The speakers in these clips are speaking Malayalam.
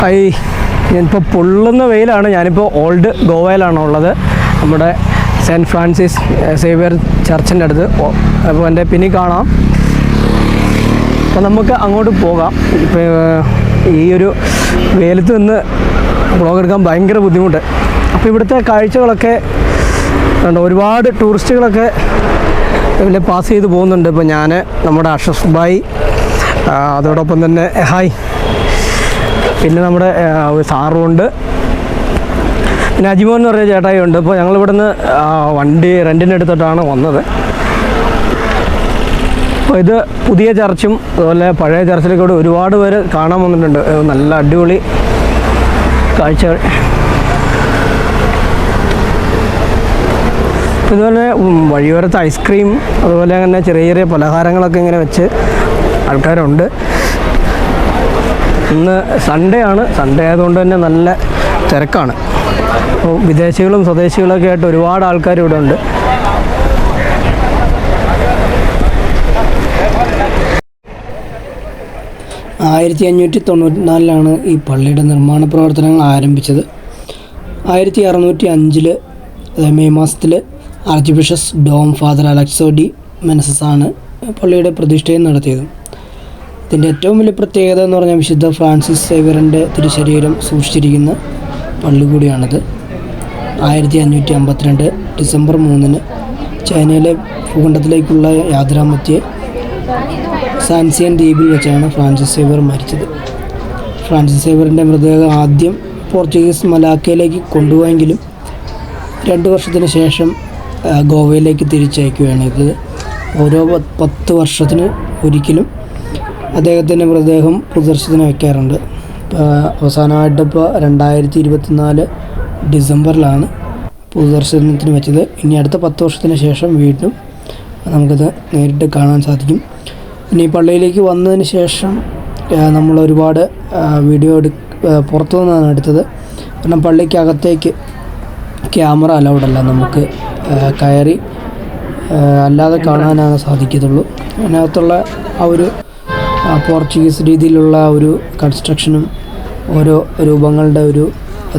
ഹായ്, ഞാനിപ്പോൾ പൊള്ളുന്ന വെയിലാണ്. ഞാനിപ്പോൾ ഓൾഡ് ഗോവയിലാണ് ഉള്ളത്, നമ്മുടെ സെൻറ്റ് ഫ്രാൻസിസ് സേവിയർ ചർച്ചിൻ്റെ അടുത്ത്. അപ്പോൾ എൻ്റെ പിന്നിൽ കാണാം. അപ്പോൾ നമുക്ക് അങ്ങോട്ട് പോകാം. ഇപ്പോൾ ഈ ഒരു വെയിലത്ത് നിന്ന് വ്ളോഗ് എടുക്കാൻ ഭയങ്കര ബുദ്ധിമുട്ട്. അപ്പോൾ ഇവിടുത്തെ കാഴ്ചകളൊക്കെ ഉണ്ട്. ഒരുപാട് ടൂറിസ്റ്റുകളൊക്കെ ഇതിൽ പാസ് ചെയ്ത് പോകുന്നുണ്ട്. ഇപ്പോൾ ഞാൻ, നമ്മുടെ അഷഫ് ഭായ്, അതോടൊപ്പം തന്നെ ഹായ്, പിന്നെ നമ്മുടെ സാറുണ്ട്, പിന്നെ അജിമോൻ എന്ന് പറഞ്ഞ ചേട്ടായി ഉണ്ട്. ഇപ്പോൾ ഞങ്ങളിവിടെ നിന്ന് വണ്ടി റെൻറ്റിനെടുത്തിട്ടാണ് വന്നത്. അപ്പോൾ ഇത് പുതിയ ചർച്ചും അതുപോലെ പഴയ ചർച്ചിലേക്കൂടെ ഒരുപാട് പേര് കാണാൻ വന്നിട്ടുണ്ട്. നല്ല അടിപൊളി കാഴ്ചകൾ. ഇതുപോലെ വഴിയോരത്ത് ഐസ്ക്രീം അതുപോലെ അങ്ങനെ ചെറിയ ചെറിയ പലഹാരങ്ങളൊക്കെ ഇങ്ങനെ വെച്ച് ആൾക്കാരുണ്ട്. ഇന്ന് സൺഡേ ആണ്. സൺഡേ ആയതുകൊണ്ട് തന്നെ നല്ല തിരക്കാണ്. അപ്പോൾ വിദേശികളും സ്വദേശികളൊക്കെ ആയിട്ട് ഒരുപാട് ആൾക്കാർ ഇവിടെ ഉണ്ട്. ആയിരത്തി 1594 ഈ പള്ളിയുടെ നിർമ്മാണ പ്രവർത്തനങ്ങൾ ആരംഭിച്ചത്. 1605 മെയ് മാസത്തിൽ archbishop dom father Aleixo de Menezes ആണ് പള്ളിയുടെ പ്രതിഷ്ഠയും നടത്തിയത്. ഇതിൻ്റെ ഏറ്റവും വലിയ പ്രത്യേകത എന്ന് പറഞ്ഞാൽ വിശുദ്ധ ഫ്രാൻസിസ് സേവിയറിൻ്റെ തിരുശരീരം സൂക്ഷിച്ചിരിക്കുന്ന പള്ളി കൂടിയാണിത്. 1552 ഡിസംബർ 3 ചൈനയിലെ ഭൂഖണ്ഡത്തിലേക്കുള്ള യാത്രാമധ്യേ സാൻസിയൻ ദ്വീപിൽ വെച്ചാണ് ഫ്രാൻസിസ് സേവിയർ മരിച്ചത്. ഫ്രാൻസിസ് സേവിയറിൻ്റെ മൃതദേഹം ആദ്യം പോർച്ചുഗീസ് മലാക്കയിലേക്ക് കൊണ്ടുപോയെങ്കിലും 2 വർഷത്തിന് ശേഷം ഗോവയിലേക്ക് തിരിച്ചയക്കുകയാണ്. ഇത് ഓരോ 10 വർഷത്തിന് ഒരിക്കലും അദ്ദേഹത്തിൻ്റെ മൃതദേഹം പൊതുദർശനത്തിന് വയ്ക്കാറുണ്ട്. അവസാനമായിട്ടിപ്പോൾ 2024 ഡിസംബറിലാണ് പൊതുദർശനത്തിന് വെച്ചത്. ഇനി അടുത്ത 10 വർഷത്തിന് ശേഷം വീണ്ടും നമുക്കത് നേരിട്ട് കാണാൻ സാധിക്കും. ഇനി പള്ളിയിലേക്ക് വന്നതിന് ശേഷം നമ്മൾ ഒരുപാട് വീഡിയോ പുറത്തു നിന്നാണ് എടുത്തത്. കാരണം പള്ളിക്കകത്തേക്ക് ക്യാമറ അലൗഡല്ല, നമുക്ക് കയറി അല്ലാതെ കാണാനാണ് സാധിക്കത്തുള്ളൂ. അതിനകത്തുള്ള ആ ഒരു പോർച്ചുഗീസ് രീതിയിലുള്ള ഒരു കൺസ്ട്രക്ഷനും ഓരോ രൂപങ്ങളുടെ ഒരു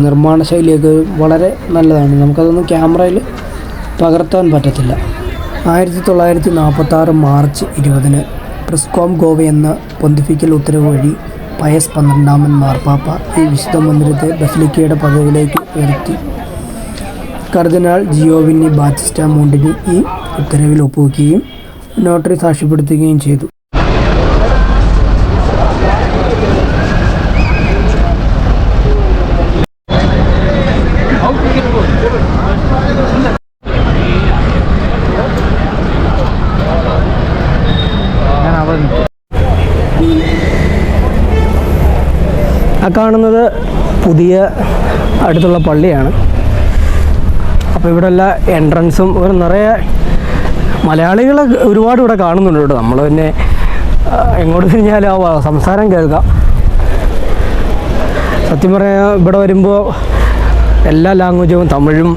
നിർമ്മാണ ശൈലിയൊക്കെ വളരെ നല്ലതാണ്. നമുക്കതൊന്നും ക്യാമറയിൽ പകർത്താൻ പറ്റത്തില്ല. 1946 മാർച്ച് 20 പ്രിസ്കോം ഗോവ എന്ന പൊന്തിഫിക്കൽ ഉത്തരവ് വഴി പയസ് 12 മാർപ്പാപ്പ ഈ വിശുദ്ധ മന്ദിരത്തെ ബസിലിക്കയുടെ പദവിയിലേക്ക് ഉയർത്തി. കർദിനാൾ ജിയോവിനി ബാറ്റിസ്റ്റ മോണ്ടിനി ഈ ഉത്തരവിൽ ഒപ്പുവെക്കുകയും നോട്ടറി സാക്ഷ്യപ്പെടുത്തുകയും ചെയ്തു. ആ കാണുന്നത് പുതിയ അടുത്തുള്ള പള്ളിയാണ്. അപ്പോൾ ഇവിടെ എല്ലാ എൻട്രൻസും ഒരു നിറയെ മലയാളികൾ ഒരുപാട് ഇവിടെ കാണുന്നുണ്ട് കേട്ടോ. നമ്മൾ പിന്നെ എങ്ങോട്ട് തിരിഞ്ഞാലും ആ സംസാരം കേൾക്കാം. സത്യം പറയാൻ ഇവിടെ വരുമ്പോൾ എല്ലാ ലാംഗ്വേജും തമിഴും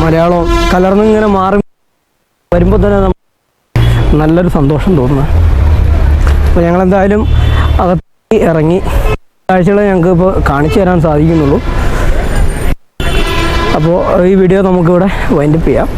മലയാളവും കലർന്നിങ്ങനെ മാറി വരുമ്പോൾ തന്നെ നല്ലൊരു സന്തോഷം തോന്നുന്നു. അപ്പോൾ ഞങ്ങളെന്തായാലും അകത്ത് ഇറങ്ങി കാഴ്ചകളെ ഞങ്ങൾക്ക് ഇപ്പോൾ കാണിച്ചു തരാൻ സാധിക്കുന്നുള്ളൂ. അപ്പോൾ ഈ വീഡിയോ നമുക്കിവിടെ വൈൻഡപ്പ് ചെയ്യാം.